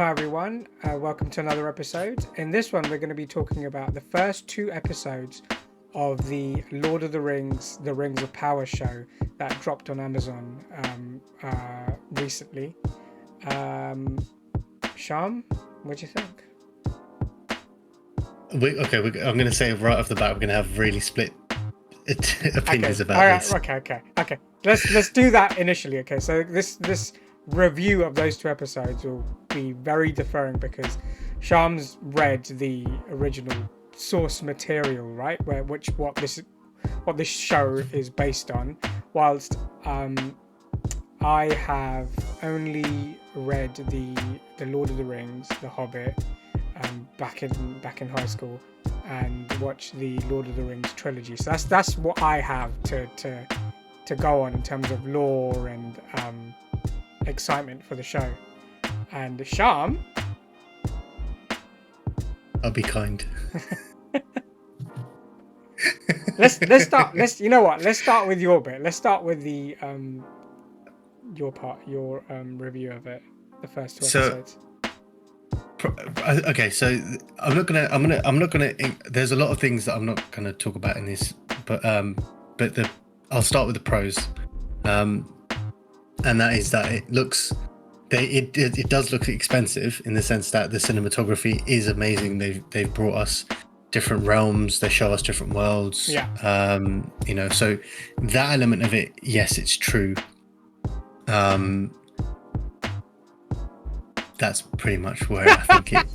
everyone. Welcome to another episode. In this one, we're going to be talking about the first two episodes of the Lord of the Rings, The Rings of Power show that dropped on Amazon recently. Sham, what do you think? I'm going to say right off the bat, we're going to have really split opinions about this. Okay. Let's do that initially. Okay, so this review of those two episodes will be very differing because Sham's read the original source material, right? What this show is based on, whilst I have only read the Lord of the Rings, The Hobbit, back in high school, and watched the Lord of the Rings trilogy. So that's what I have to go on in terms of lore and excitement for the show. And Sham, I'll be kind. let's start. Let's start with your bit. Let's start with the your review of it, the first two episodes. Okay, so I'm not gonna. There's a lot of things that I'm not gonna talk about in this, but I'll start with the pros, and that is that it does look expensive in the sense that the cinematography is amazing. They've brought us different realms. They show us different worlds. Yeah. So that element of it, yes, it's true. That's pretty much where I think it.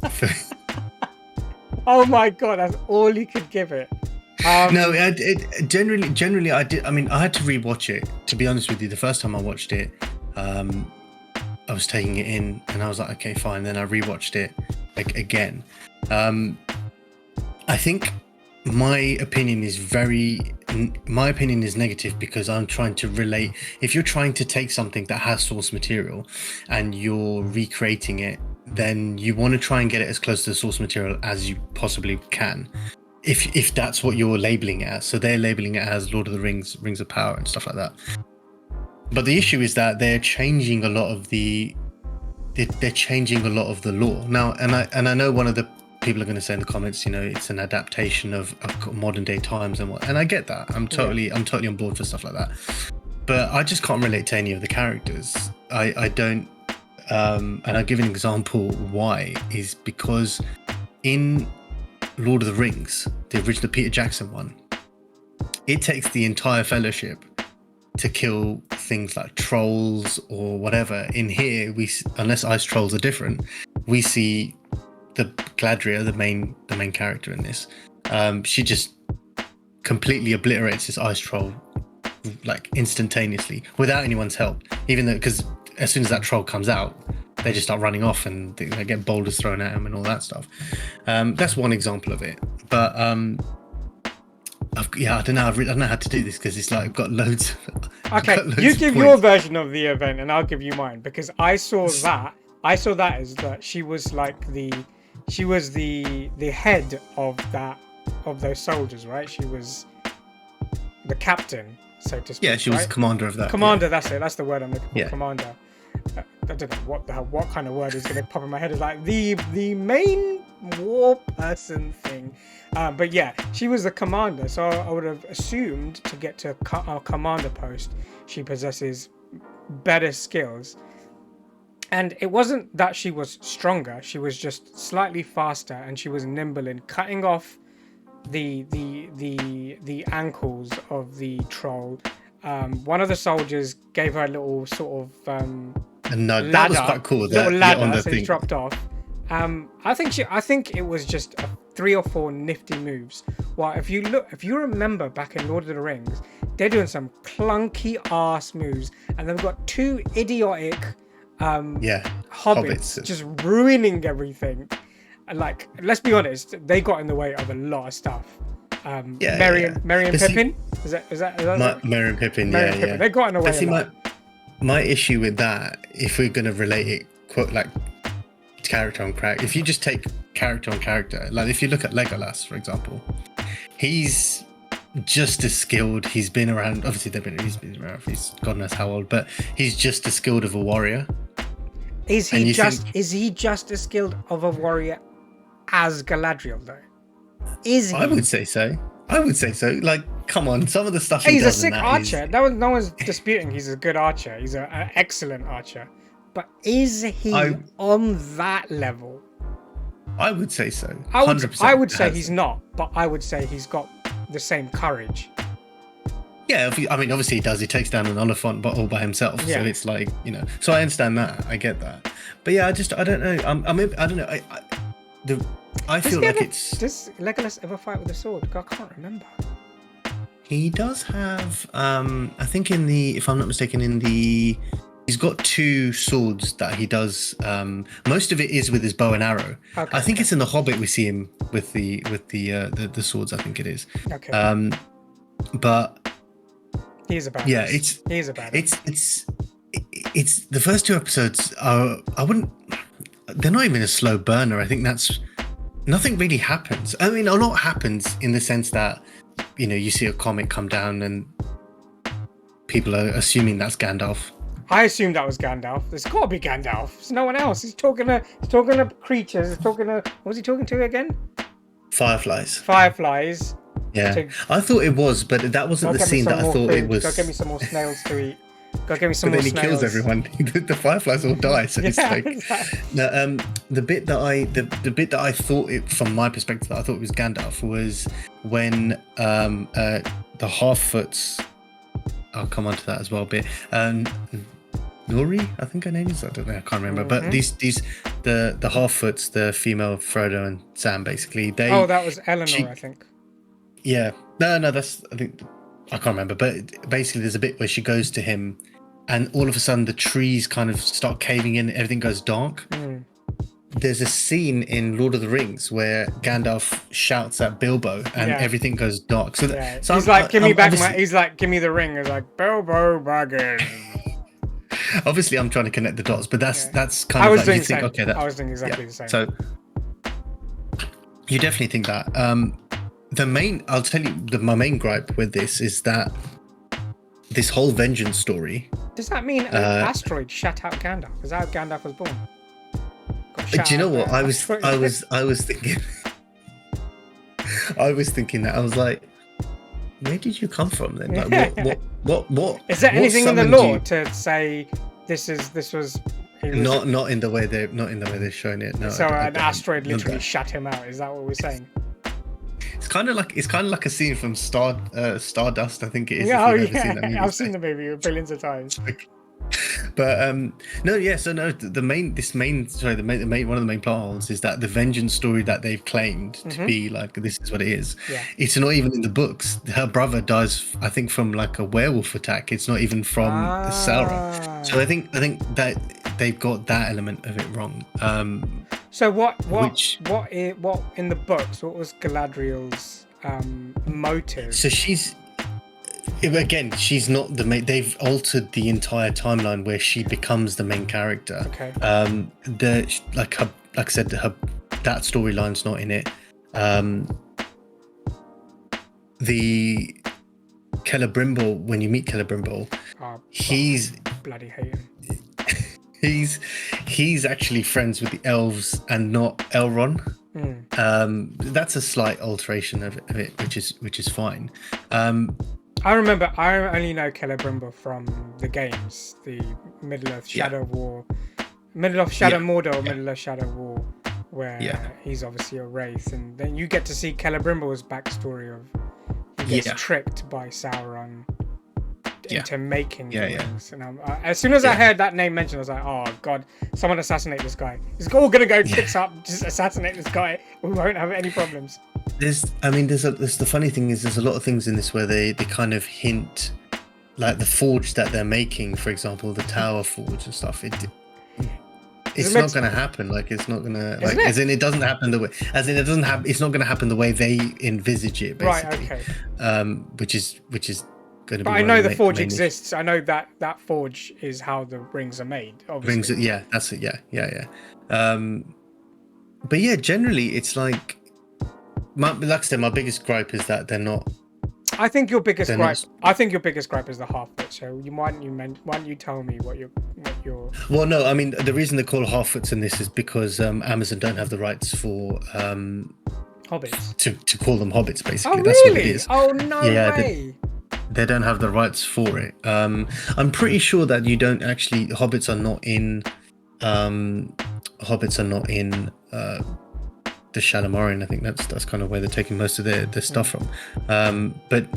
Oh my god, that's all you could give it. No, generally I did. I mean, I had to rewatch it. To be honest with you, the first time I watched it, I was taking it in, and I was like, okay, fine. Then I rewatched it again. I think my opinion is negative because I'm trying to relate. If you're trying to take something that has source material and you're recreating it, then you want to try and get it as close to the source material as you possibly can. If that's what you're labeling it as. So they're labeling it as Lord of the Rings, Rings of Power and stuff like that. But the issue is that they're changing a lot of the lore now. And I know one of the people are going to say in the comments, it's an adaptation of modern day times and I get that. I'm totally on board for stuff like that. But I just can't relate to any of the characters. I don't. And I'll give an example why is because in Lord of the Rings, the original Peter Jackson one, it takes the entire Fellowship to kill things like trolls or whatever. In here, unless ice trolls are different, we see the Galadriel, the main character in this. She just completely obliterates this ice troll like instantaneously without anyone's help. Even though, because as soon as that troll comes out, they just start running off and they get boulders thrown at them and all that stuff. That's one example of it. But I don't know how to do this because it's like I've got loads. Okay, you give your version of the event and I'll give you mine because I saw that as that she was the head of those soldiers, right? She was the captain, so to speak. Yeah, she was commander of that. Commander, yeah. That's it. That's the word I'm looking for. Yeah. Commander. I don't know what kind of word is going to pop in my head. Is like the main war person thing. But yeah, she was the commander, so I would have assumed to get to a commander post, she possesses better skills. And it wasn't that she was stronger; she was just slightly faster, and she was nimble in cutting off the ankles of the troll. One of the soldiers gave her a little sort of and no, ladder, that was quite cool. Little ladder, so he dropped off. I think it was just 3 or 4 nifty moves. Well, if you remember back in Lord of the Rings, they're doing some clunky ass moves, and they've got 2 idiotic hobbits just ruining everything. Like, let's be honest, they got in the way of a lot of stuff. Merry and Pippin? Is that Merry and Pippin? Yeah. They got in the way of that. My issue with that, if we're going to relate it, quote, like character on character, if you just take character on character, like if you look at Legolas, for example, he's just as skilled. He's been around, obviously he's been around, he's God knows how old, but he's just as skilled of a warrior. Is And he you just think- is he just as skilled of a warrior as Galadriel though? Is he? I would say so. I would say so. Like, come on, some of the stuff he He's a does in sick that archer. No one's disputing he's a good archer. He's an excellent archer. But is he I- on that level? I would say so. I would 100% I would say has- he's not, but I would say he's got the same courage. Yeah, I mean, obviously he does. He takes down an Oliphant all by himself. Yeah. So it's like, you know. So I understand that. I get that. But yeah, I don't know. I don't know. I feel like it's. Does Legolas ever fight with a sword? I can't remember. He does have. I think if I'm not mistaken, he's got 2 swords that he does. Most of it is with his bow and arrow. Okay, I think it's in the Hobbit we see him with the swords. I think it is. Okay. But He's a badass. yeah, He's a badass. it's the first 2 episodes are. They're not even a slow burner. I think that's nothing really happens. I mean, a lot happens in the sense that, you know, you see a comet come down and people are assuming that's Gandalf. I assumed that was Gandalf. There's got to be Gandalf. There's no one else. He's talking to creatures. He's talking to, what was he talking to again? Fireflies. Fireflies. Yeah, To- I thought it was, but that wasn't Go the get me scene some that I more thought food. it was. Go get me some more snails to eat. Go get me some But more then he snails. kills everyone. The fireflies all die. So it's Yeah, like exactly. no, the bit that I thought it, from my perspective, that I thought it was Gandalf was when the Half-Foots. I'll come on to that as well a bit. Nori, I think her name is. I don't know. I can't remember. But the Half-Foots, the female Frodo and Sam, basically they. Oh, that was Eleanor, she- I think. Yeah. No, that's, I think, I can't remember. But basically, there's a bit where she goes to him, and all of a sudden the trees kind of start caving in, everything goes dark. Mm. There's a scene in Lord of the Rings where Gandalf shouts at Bilbo, and Yeah. everything goes dark. So, Yeah. so He's I'm- like, give me I'm back obviously- my. He's like, give me the ring. He's like, Bilbo Baggins. Obviously, I'm trying to connect the dots, but that's Yeah. kind I of was like doing you the think, same. okay, that I was doing exactly yeah. the same. So you definitely think that. I'll tell you, my main gripe with this is that this whole vengeance story. Does that mean an asteroid shut out Gandalf? Is that how Gandalf was born? Got shut Do you know out what by I an was asteroid? thinking? I was thinking that I was like, where did you come from then? Like, what? Is there what anything in the summoned law you? to say this was? He was Not in the way they're showing it. No. so I an don't- asteroid not literally that. shut him out. Is that what we're saying? It's kind of like a scene from Stardust. I think it is. Yeah, oh if you've ever seen that yeah. movie. I've seen the movie billions of times. But no, yeah. So no, the main one of the main plot holes is that the vengeance story that they've claimed to be like this is what it is. Yeah. It's not even in the books. Her brother dies, I think, from like a werewolf attack. It's not even from Sauron. So I think that they've got that element of it wrong. So what Which- in the books? What was Galadriel's motive? So she's not the main. They've altered the entire timeline where she becomes the main character. Okay. Like I said, that storyline's not in it. The Celebrimbor, when you meet Celebrimbor, Oh, he's bloody hate him. he's actually friends with the elves and not Elrond. Hmm. That's a slight alteration of it, which is fine. I remember. I only know Celebrimbor from the games, the Middle Earth Shadow War, Middle Earth Shadow Mordor, Middle Earth Shadow War, where he's obviously a wraith, and then you get to see Celebrimbor's backstory of he gets tricked by Sauron into making the rings. And as soon as I heard that name mentioned, I was like, oh god, someone assassinate this guy. He's all gonna go tits up, just assassinate this guy. We won't have any problems. There's the funny thing is there's a lot of things in this where they kind of hint, like the forge that they're making, for example, the tower forge and stuff. It's not going to happen. Like it's not going to like as in it doesn't happen the way it doesn't happen. It's not going to happen the way they envisage it. Basically. Right. Okay. Which is going to be. But I know the forge exists. I know that forge is how the rings are made. Obviously. Rings. Yeah. That's it. Yeah. But yeah, generally it's like. Like I said, my biggest gripe is that they're not. I think your biggest They're gripe. not- I think your biggest gripe is the half-foot. So why don't you tell me what your Well, no, I mean the reason they call half-foots in this is because Amazon don't have the rights for hobbits? to call them hobbits. Basically, Oh that's what it really? is. Oh no Yeah, way! They don't have the rights for it. I'm pretty sure that you don't actually. Hobbits are not in. Hobbits are not in the Shadowmorian. I think that's kind of where they're taking most of their stuff from. But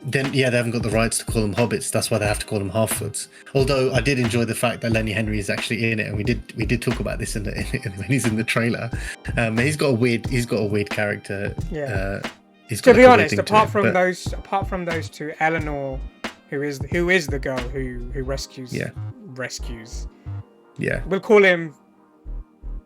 then, yeah, they haven't got the rights to call them hobbits. That's why they have to call them half-foots. Although I did enjoy the fact that Lenny Henry is actually in it, and we did talk about this when he's in the trailer. He's got a weird character. Yeah. He's To got be like a weird honest, thing to apart it, from those two, Eleanor, who is the girl who rescues. Yeah. Rescues. Yeah. We'll call him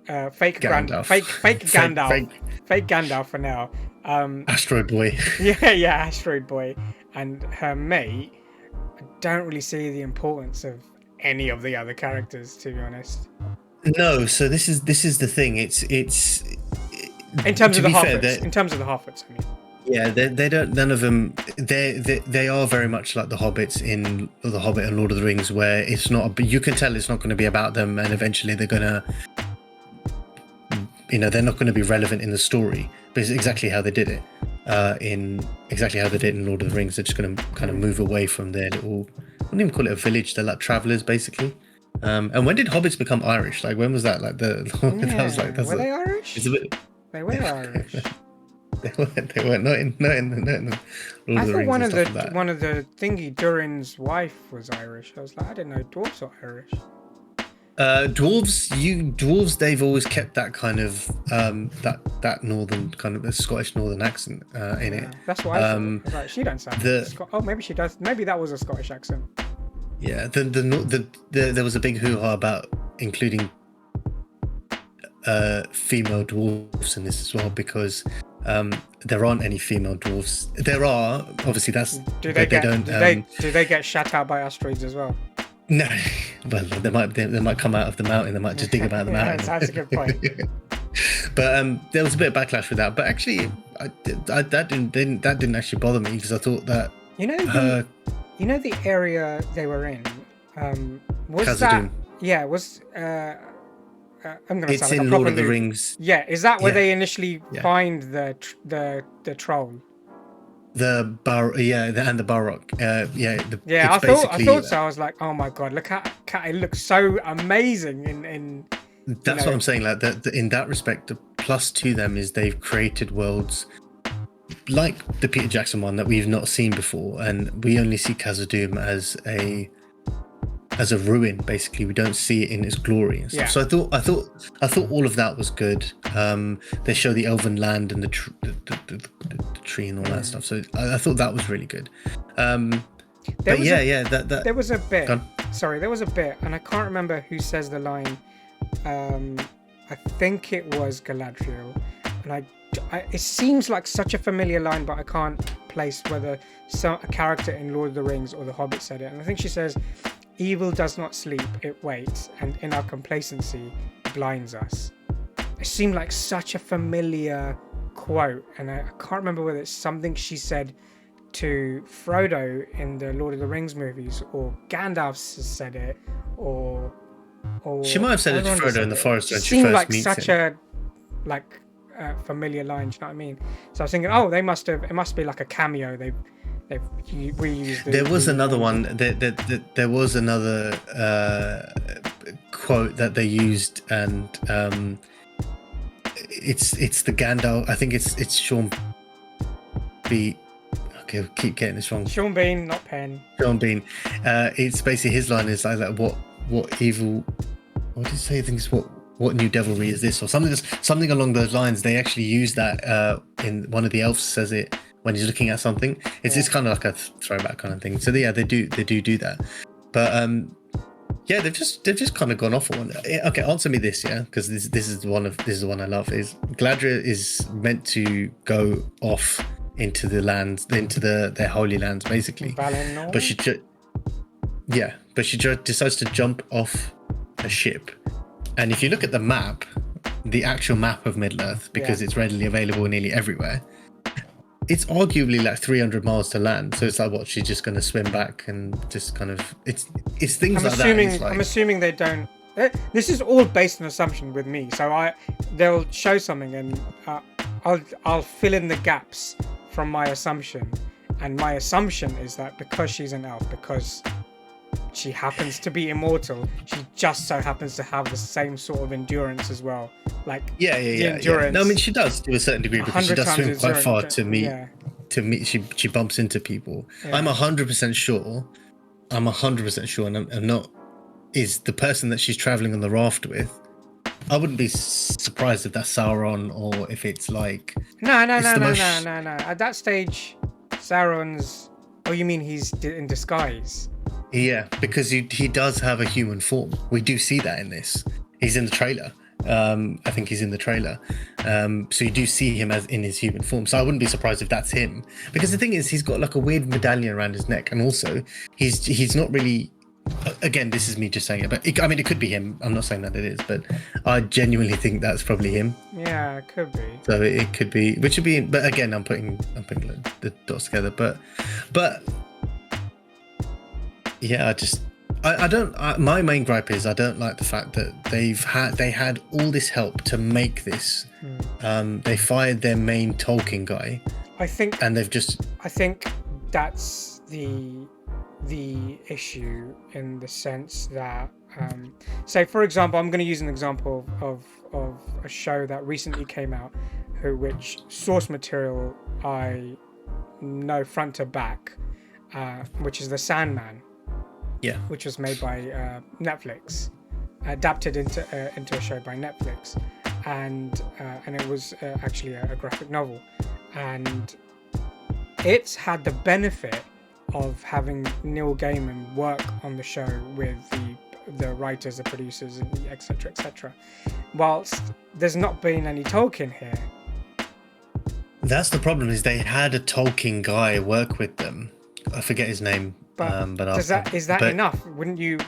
fake Gandalf. fake Gandalf. Fake Fake Gandalf for now. Asteroid Boy. Yeah, Asteroid Boy and her mate. I don't really see the importance of any of the other characters, to be honest. No, so this is the thing. It's In terms to of the be fair, half-wits. In terms of the half-wits, I mean. yeah, they don't. None of them. They are very much like the Hobbits in The Hobbit and Lord of the Rings, where it's not. But you can tell it's not going to be about them, and eventually they're gonna. They're not going to be relevant in the story, but it's exactly how they did it. In Lord of the Rings, they're just going to kind of move away from their little. I wouldn't even call it a village. They're like travelers, basically. And when did hobbits become Irish? Like, when was that? Like that was like were they Irish? It's a bit. They were Irish. They weren't. Not in the Lord I of the thought Rings one and of stuff like that. one of the thingy Durin's wife was Irish. I was like, I didn't know dwarves are Irish. Dwarves, they've always kept that kind of that northern kind of a Scottish northern accent in it. That's what I thought. I was like, she don't sound oh, maybe she does. Maybe that was a Scottish accent. Yeah, there was a big hoo-ha about including female dwarves in this as well, because there aren't any female dwarves. There are, obviously. Do they get shut out by asteroids as well? No, well, they might come out of the mountain. They might just dig about the mountain. That's a good point. But there was a bit of backlash with that. But actually, that didn't actually bother me, because I thought that the area they were in was Khazad-dûm. that was I'm gonna it's sound like in a Lord of the proper noob. Rings. Yeah, is that where Yeah. they initially Yeah. find the troll? And the Balrog. I thought so. I was like, oh my god, look at it looks so amazing in That's what I'm saying. Like in that respect, the plus to them is they've created worlds like the Peter Jackson one that we've not seen before, and we only see Khazad-dûm as a ruin. Basically, we don't see it in its glory and stuff. Yeah. So I thought all of that was good. They show the elven land and the tree and all that stuff. So I thought that was really good. There was a bit. Gone. Sorry, there was a bit, and I can't remember who says the line. I think it was Galadriel, and it seems like such a familiar line, but I can't place whether a character in Lord of the Rings or The Hobbit said it. And I think she says, "Evil does not sleep; it waits, and in our complacency blinds us." It seemed like such a familiar quote, and I can't remember whether it's something she said to Frodo in the Lord of the Rings movies, or Gandalf said it, or she might have said it to everyone Frodo in the forest when It she seemed first like meets such him. a familiar line. Do you know what I mean? So I was thinking, oh, it must be like a cameo. They've reused. There was another one. There was another quote that they used, and it's the Gandalf. I think it's Sean B. Okay, I'll keep getting this wrong. Sean Bean, not Penn. Sean Bean. It's basically his line is like what evil? What did he say? I think it's what new devilry is this, or something along those lines. They actually use that in one of the elves says it when he's looking at something. It's kind of like a throwback kind of thing. So yeah, they do that. But they've just kind of gone off on one. Okay, answer me this, because this is the one I love. Is Galadriel is meant to go off into the lands, into their holy lands, basically. Valinor? But she decides to jump off a ship. And if you look at the map, the actual map of Middle Earth, because it's readily available nearly everywhere, it's arguably like 300 miles to land. So it's like, what, she's just going to swim back and just kind of, it's things I'm like assuming, that. It's like, I'm assuming they don't. This is all based on assumption with me. So they'll show something and I'll fill in the gaps from my assumption. And my assumption is that because she's an elf, because she happens to be immortal, she just so happens to have the same sort of endurance as well. Like yeah. endurance. No, I mean, she does to a certain degree because she 100 does swim times quite far endurance, to meet. yeah. To meet, she bumps into people. Yeah. I'm 100% sure. I'm 100% sure, and I'm not. Is the person that she's traveling on the raft with? I wouldn't be surprised if that's Sauron or if it's like. No. It's the most- At that stage, Sauron's. Oh, you mean he's in disguise? Yeah, because he does have a human form. We do see that in this. He's in the trailer. I think he's in the trailer. So you do see him as in his human form. So I wouldn't be surprised if that's him. Because the thing is, he's got like a weird medallion around his neck, and also he's not really. Again, this is me just saying it, but I mean, it could be him. I'm not saying that it is, but I genuinely think that's probably him. Yeah, it could be. So it could be, which would be. But again, I'm putting the dots together. But yeah, I don't. My main gripe is I don't like the fact that they had all this help to make this. They fired their main Tolkien guy. I think that's the issue in the sense that, say for example, I'm going to use an example of a show that recently came out, which source material I know front to back, which is The Sandman. Yeah. Which was made by Netflix, adapted into a show by Netflix, and it was actually a graphic novel, and it's had the benefit of having Neil Gaiman work on the show with the writers, the producers, etc. Whilst there's not been any Tolkien here. That's the problem. Is they had a Tolkien guy work with them. I forget his name. But is that enough? Wouldn't you?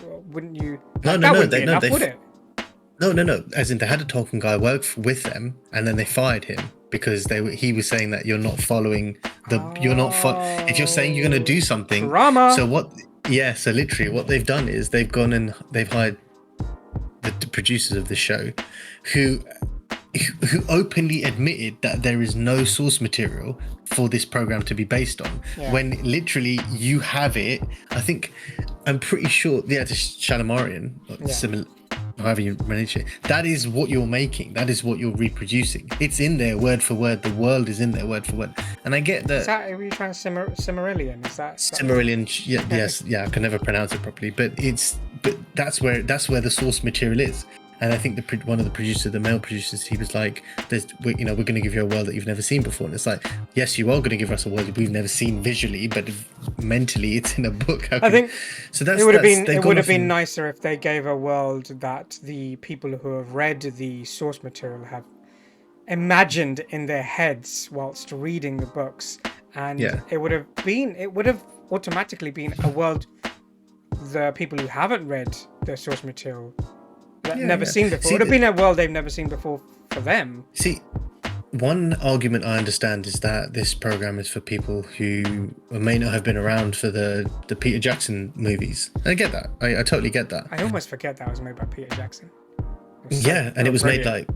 No, would it? No. As in, they had a Tolkien guy work with them, and then they fired him because he was saying that you're not following if you're saying you're going to do something. Drama. So what? Yeah. So literally, what they've done is they've gone and they've hired the producers of the show, who openly admitted that there is no source material for this program to be based on, when literally you have it. I'm pretty sure the Shalimarian, similar, however you manage it, that is what you're making, that is what you're reproducing. It's in there word for word, the world is in there word for word. And I get that. Are you trying Silmarillion? Is that Silmarillion? Yes, I can never pronounce it properly, but that's where the source material is. And I think one of the producers, the male producers, he was like, we're going to give you a world that you've never seen before. And it's like, yes, you are going to give us a world we've never seen visually, but mentally it's in a book. I think so. It would have been nicer if they gave a world that the people who have read the source material have imagined in their heads whilst reading the books. And it would have automatically been a world the people who haven't read the source material never seen before. It would have been a world they've never seen before for them. See, one argument I understand is that this program is for people who may not have been around for the Peter Jackson movies. And I get that. I totally get that. I almost forget that was made by Peter Jackson. And it was made like,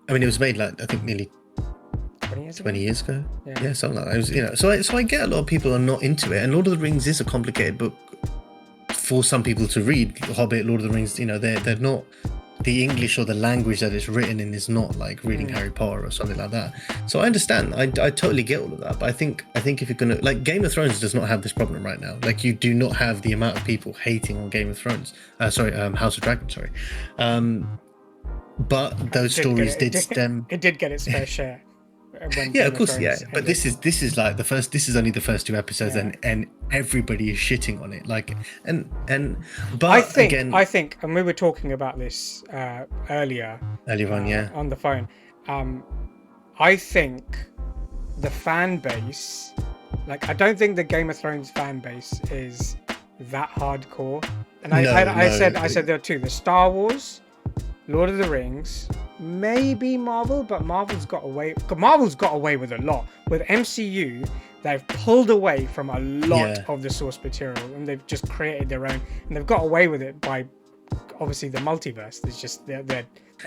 I think nearly 20 years ago. Yeah, something like that. It was, so I get a lot of people are not into it, and Lord of the Rings is a complicated book for some people to read. Hobbit, Lord of the Rings, they're not, the English or the language that it's written in is not like reading Harry Potter or something like that. So I understand. I totally get all of that. But I think if you're gonna, like, Game of Thrones does not have this problem right now. Like, you do not have the amount of people hating on Game of Thrones. House of Dragon. Sorry. But those stories did stem. It did get its fair share. Yeah, of course, yeah. But this is like the first. This is only the first two episodes, and everybody is shitting on it. Like, but I think, and we were talking about this earlier on, on the phone. I think the fan base, like, I don't think the Game of Thrones fan base is that hardcore. And I said there are two: the Star Wars Lord of the Rings, maybe Marvel, but Marvel's got away with a lot. With MCU, they've pulled away from a lot of the source material, and they've just created their own, and they've got away with it by obviously the multiverse. There's just their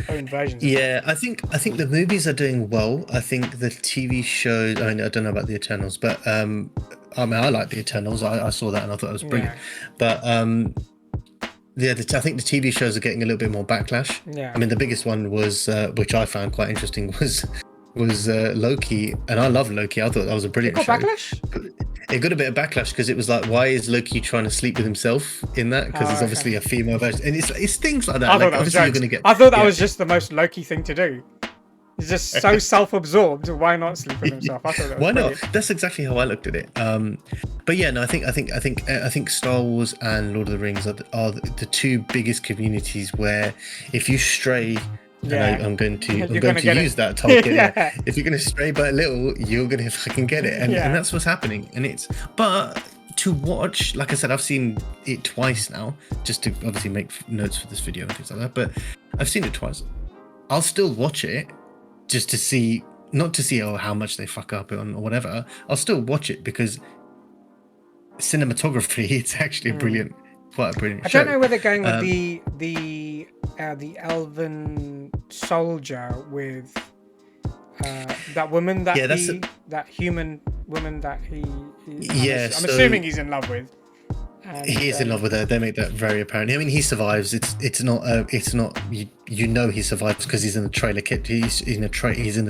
own versions. Yeah, I think the movies are doing well. I think the TV shows. I mean, I don't know about the Eternals, but I mean, I like the Eternals. I saw that and I thought it was brilliant. But yeah, I think the TV shows are getting a little bit more backlash. Yeah. I mean, the biggest one was, which I found quite interesting, was Loki, and I love Loki. I thought that was a brilliant show. Backlash? It got a bit of backlash because it was like, why is Loki trying to sleep with himself in that? Because it's obviously a female version, and it's things like that. I thought that was just the most Loki thing to do. He's just so self-absorbed. Why not sleep with himself? I thought that was brilliant. Not? That's exactly how I looked at it. But yeah, no, I think Star Wars and Lord of the Rings are the two biggest communities where if you stray. Yeah. I'm going to use that Tolkien. If you're going to stray by a little, you're going to fucking get it, and that's what's happening. And but to watch, like I said, I've seen it twice now, just to obviously make notes for this video and things like that. But I've seen it twice. I'll still watch it just to see, not to see how much they fuck up on or whatever. I'll still watch it because cinematography, it's actually quite a brilliant show. I don't know where they're going with the elven soldier with that woman that human woman that he I'm assuming he's in love with. He is in love with her. They make that very apparent. I mean, he survives. It's not you know he survives because he's in the trailer kit. He's in the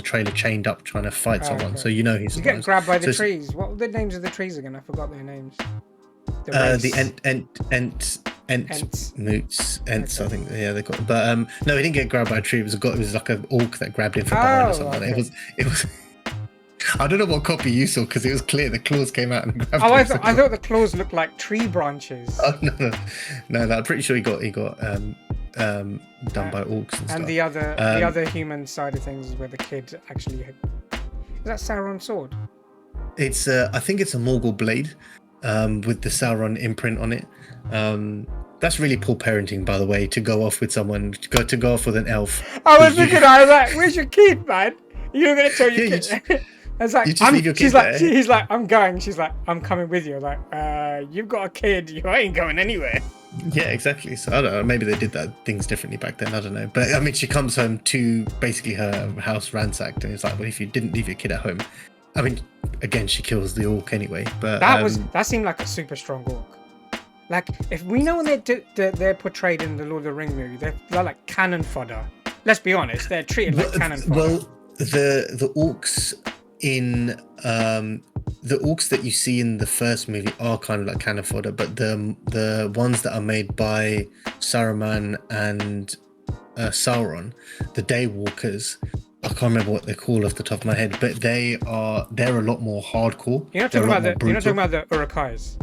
trailer chained up trying to fight someone. Okay. So you know he survives. You get grabbed by the trees. What were the names of the trees again? I forgot their names. The Ents, I think. Yeah, they got. But no, he didn't get grabbed by a tree. It was like an orc that grabbed him from behind or something. Okay. It was. I don't know what copy you saw because it was clear the claws came out and grabbed him. I thought the claws looked like tree branches. Oh no! I'm pretty sure he got done by orcs and stuff. And the other human side of things is where the kid actually is that Sauron's sword? It's I think it's a Morgul blade. With the Sauron imprint on it. That's really poor parenting, by the way, to go off with someone, to go off with an elf. I was like, where's your kid, man? You're going to tell your kid. I was like, he's like, I'm going. She's like, I'm coming with you. I'm like, you've got a kid. You ain't going anywhere. Yeah, exactly. So I don't know. Maybe they did things differently back then. I don't know. But I mean, she comes home to basically her house ransacked, and it's like, well, if you didn't leave your kid at home, I mean, again, she kills the orc anyway. But that seemed like a super strong orc. Like, if we know when they're portrayed in the Lord of the Rings movie, they're like cannon fodder. Let's be honest, they're treated like cannon fodder. Well, the orcs in the orcs that you see in the first movie are kind of like cannon fodder, but the ones that are made by Saruman and Sauron, the Daywalkers, I can't remember what they're called off the top of my head, but they're a lot more hardcore. You're not talking about the Urukais.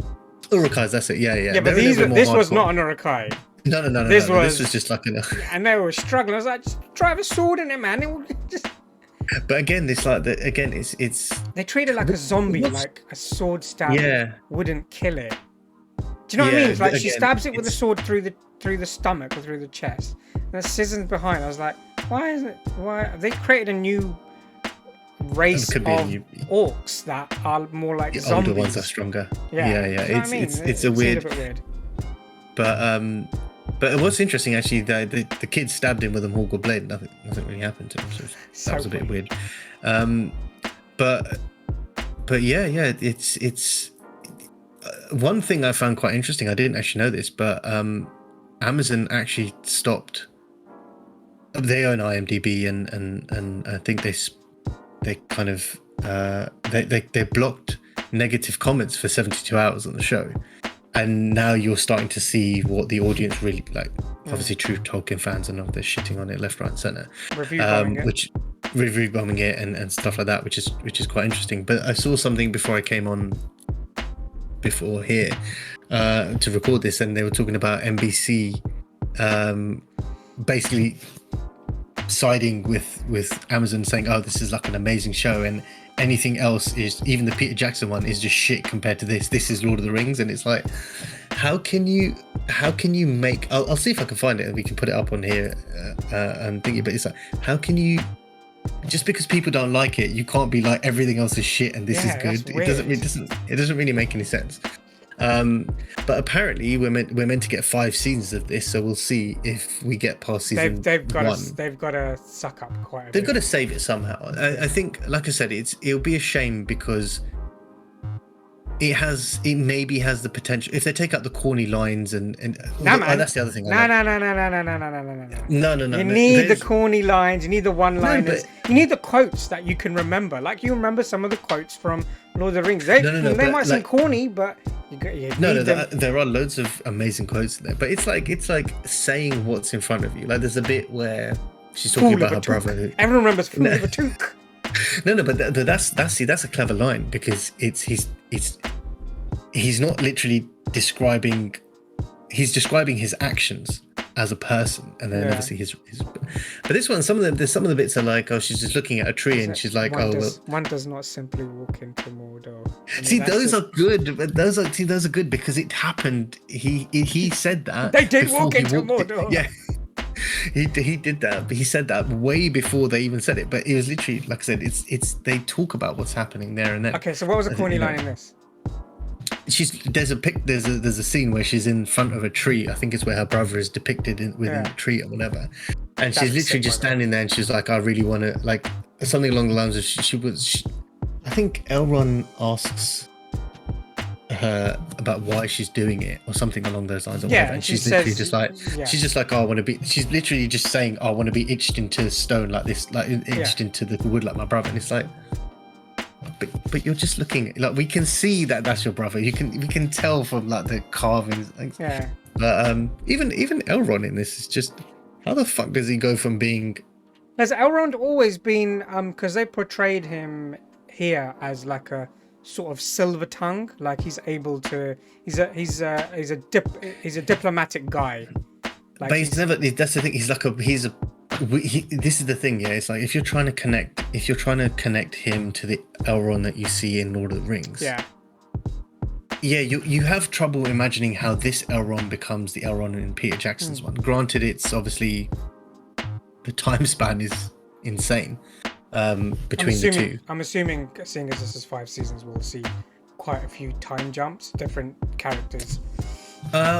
Urukais, that's it. Yeah. Yeah, but this was not an Urukai. No. This was just like and they were struggling. I was like, just drive a sword in it, man. It would just. But again, it's. They treat it like a zombie, like a sword stab wouldn't kill it. Do you know what I mean? It's like she stabs it with a sword through the stomach or through the chest, and the scissors behind. I was like, why they created a new race of orcs that are more like zombies. Older ones are stronger. Yeah. It's a weird. But what's interesting actually, the kid stabbed him with a Morgul blade. Nothing really happened to him. So that was a bit weird. But yeah, it's one thing I found quite interesting. I didn't actually know this, but Amazon actually stopped. They own IMDb, and I think they kind of they blocked negative comments for 72 hours on the show, and now you're starting to see what the audience really like. Obviously, true Tolkien fans and all they're shitting on it left, right, and center, review bombing it and stuff like that, which is quite interesting. But I saw something before I came on before here to record this, and they were talking about NBC basically siding with Amazon, saying, oh, this is like an amazing show, and anything else is, even the Peter Jackson one, is just shit compared to this is Lord of the Rings. And it's like, how can you make? I'll see if I can find it and we can put it up on here and think. But it's like, how can you? Just because people don't like it, you can't be like everything else is shit and this is good. It doesn't really make any sense. But apparently we're meant to get 5 seasons of this, so we'll see if we get past season they've got 1. they've got to suck up quite a bit. They've got to save it somehow. I think, like I said, it'll be a shame because it maybe has the potential if they take out the corny lines and that's the other thing. No. You need the corny lines. You need the one-liners. You need the quotes that you can remember. Like you remember some of the quotes from Lord of the Rings. They might seem corny, but there are loads of amazing quotes in there. But it's like saying what's in front of you. Like there's a bit where she's talking about her brother. Everyone remembers Fool of a Took. But that's a clever line because he's not literally describing. He's describing his actions as a person, and then obviously his. But this one, some of the bits are like, oh, she's just looking at a tree, and she's like, one does not simply walk into Mordor. See, those are good, but those are good because it happened. He said that they did walk into Mordor. Yeah. He did that, but he said that way before they even said it. But it was literally, like I said, it's they talk about what's happening there and then. Okay, so what was the corny line in this? There's a scene where she's in front of a tree. I think it's where her brother is depicted within the tree or whatever, and she's literally just standing there and she's like, I really want to, like, something along the lines of I think Elrond asks her about why she's doing it or something along those lines or whatever, and she's literally just like she's just like, oh, I want to be, she's literally just saying, oh, I want to be etched into stone like this, like etched into the wood like my brother. And it's like, but you're just looking, like, we can see that that's your brother, we can tell from like the carvings, like, but even Elrond in this is just, how the fuck does he go from being, has Elrond always been because they portrayed him here as like a sort of silver tongue, like he's able to, he's a diplomatic guy, like, but he's never, that's the thing, this is the thing, it's like if you're trying to connect him to the Elrond that you see in Lord of the Rings, you have trouble imagining how this Elrond becomes the Elrond in Peter Jackson's one. Granted, it's obviously the time span is insane between the two. I'm assuming, seeing as this is 5 seasons, we'll see quite a few time jumps, different characters.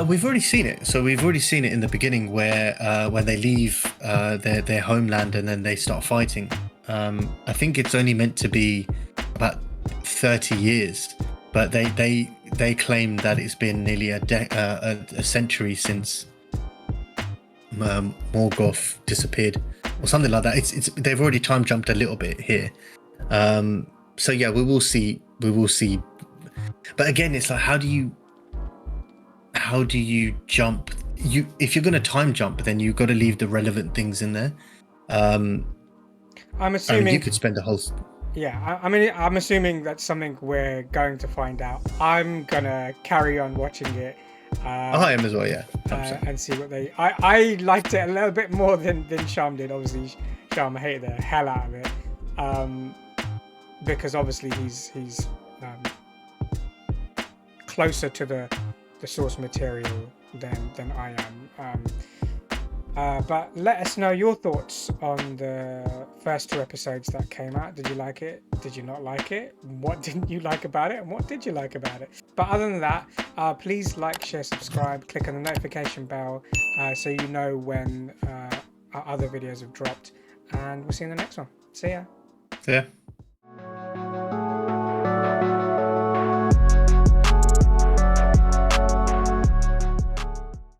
We've already seen it. So we've already seen it in the beginning where when they leave their homeland and then they start fighting. I think it's only meant to be about 30 years, but they claim that it's been nearly a century since Morgoth disappeared or something like that. It's they've already time jumped a little bit here. So yeah, we will see. But again, it's like, how do you jump? If you're going to time jump, then you've got to leave the relevant things in there. I'm assuming you could spend a whole. Yeah, I'm assuming that's something we're going to find out. I'm gonna carry on watching it. I am as well, yeah. And see what they. I liked it a little bit more than Sham did. Obviously, Sham hated the hell out of it, because obviously he's closer to the source material than I am. But let us know your thoughts on the first 2 episodes that came out. Did you like it? Did you not like it? What didn't you like about it? And what did you like about it? But other than that, please like, share, subscribe, click on the notification bell so you know when our other videos have dropped. And we'll see you in the next one. See ya. See ya.